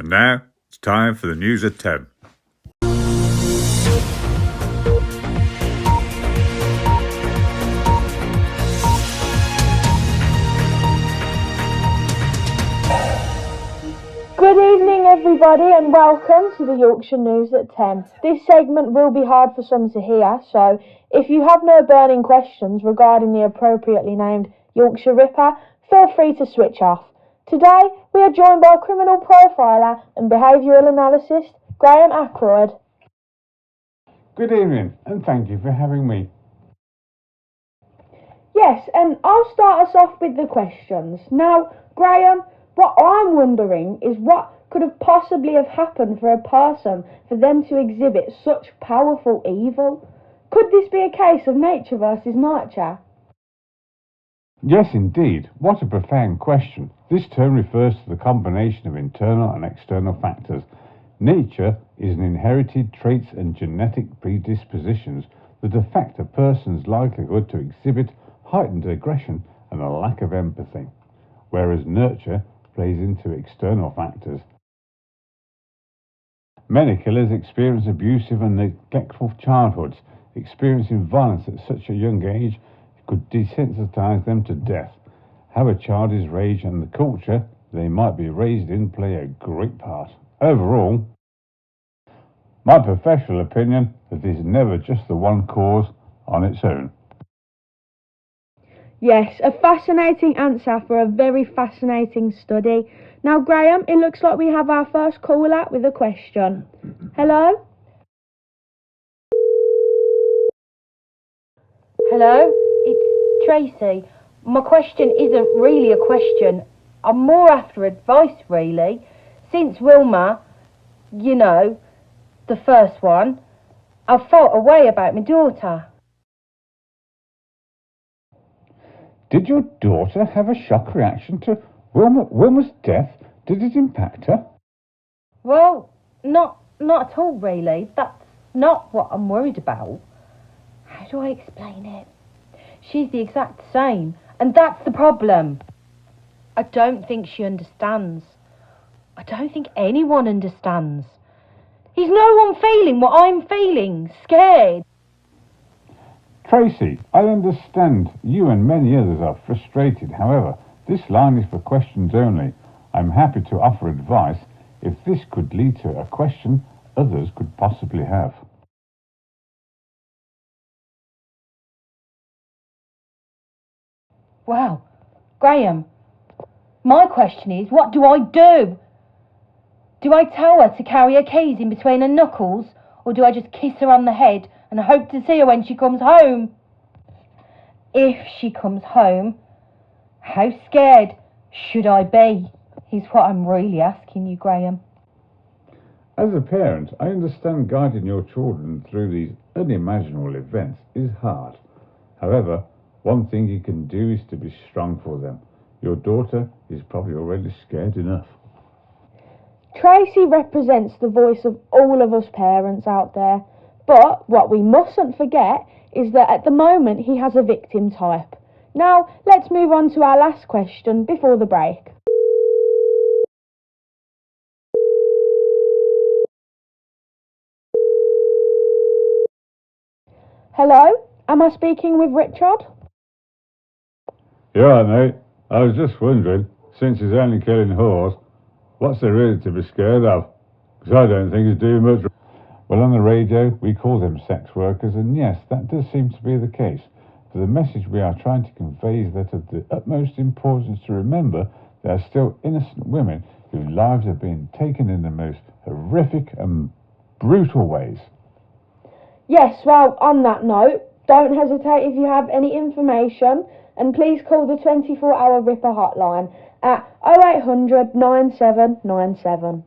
And now it's time for the news at 10. Good evening everybody and welcome to the Yorkshire News at 10. This segment will be hard for some to hear, so if you have no burning questions regarding the appropriately named Yorkshire Ripper, feel free to switch off. Today we are joined by criminal profiler and behavioural analyst Graham Ackroyd. Good evening and thank you for having me. Yes, and I'll start us off with the questions. Now, Graham, what I'm wondering is what could have possibly have happened for a person for them to exhibit such powerful evil? Could this be a case of nature versus nurture? Yes, indeed. What a profound question. This term refers to the combination of internal and external factors. Nature is an inherited traits and genetic predispositions that affect a person's likelihood to exhibit heightened aggression and a lack of empathy, whereas nurture plays into external factors. Many killers experience abusive and neglectful childhoods. Experiencing violence at such a young age could desensitize them to death. How a child is raised and the culture they might be raised in play a great part. Overall, my professional opinion is that it is never just the one cause on its own. Yes, a fascinating answer for a very fascinating study. Now, Graham, it looks like we have our first caller with a question. Hello? Hello, it's Tracy. My question isn't really a question. I'm more after advice, really. Since Wilma, you know, the first one, I've thought a way about my daughter. Did your daughter have a shock reaction to Wilma's death? Did it impact her? Well, not at all, really. That's not what I'm worried about. How do I explain it? She's the exact same, and that's the problem. I don't think she understands. I don't think anyone understands. Is no one feeling what I'm feeling? Scared? Tracy, I understand you and many others are frustrated. However, this line is for questions only. I'm happy to offer advice if this could lead to a question others could possibly have. Wow, Graham, my question is, what do I do? Do I tell her to carry her keys in between her knuckles, or do I just kiss her on the head and hope to see her when she comes home? If she comes home, how scared should I be? Is what I'm really asking you, Graham. As a parent, I understand guiding your children through these unimaginable events is hard. However, one thing you can do is to be strong for them. Your daughter is probably already scared enough. Tracy represents the voice of all of us parents out there, but what we mustn't forget is that at the moment he has a victim type. Now, let's move on to our last question before the break. Hello, am I speaking with Richard? Yeah, mate. I was just wondering, since he's only killing whores, what's there really to be scared of? Because I don't think he's doing much. Well, on the radio, we call them sex workers, and yes, that does seem to be the case. But the message we are trying to convey is that of the utmost importance to remember there are still innocent women whose lives are being taken in the most horrific and brutal ways. Yes, well, on that note, don't hesitate if you have any information, and please call the 24-hour Ripper hotline at 0800 9797.